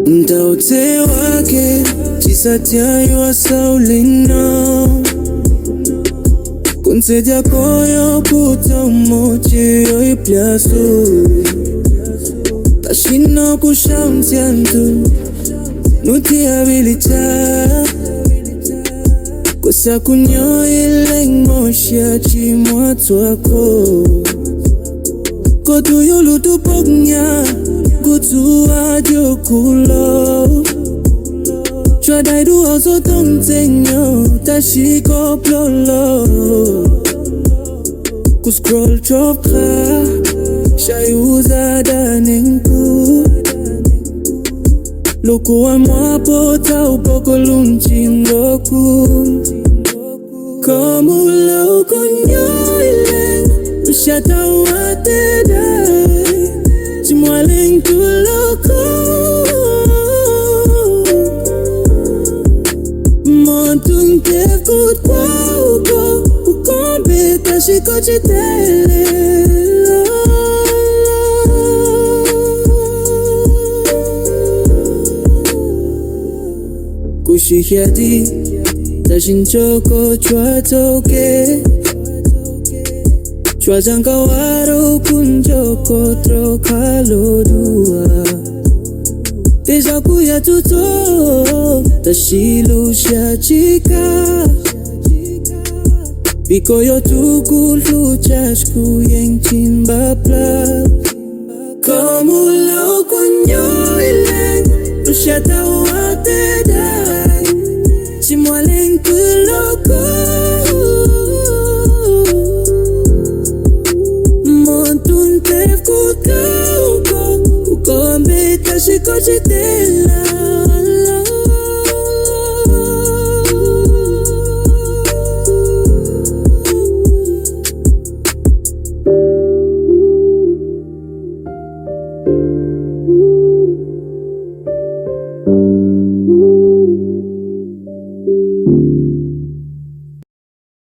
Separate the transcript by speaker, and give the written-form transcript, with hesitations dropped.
Speaker 1: Ndaute wake chisatyayo asaulina Kunseja koyo puta umoche yo iplaso Tashina kushamtiantu Nuti abilita Kusa kunyo ileng mosha chimwa twako Kotu yulu tupognya Kutu adio kulo Chwa daidu ozo tongtenyo Tashiko plolo Kuscroll chopra Shayuza danenku Loko wa mwapota upoko lunchingoku Komu loko nyoile Mshata watedai Chimwaleng tuloko Montung tefut kwa uko Ukombe tashiko chitele Kushihyati Tashinchoko chwa toke Chwa zankawaro kunjoko troka lodua Teja kuya tuto Tashilusha chika Biko yo tukulu chashku yeng chimba plak Komu lau kunyo ileng Ushata watedai Chimwaleng kuloko Montun tef kutkauko Ukombe tashiko chitela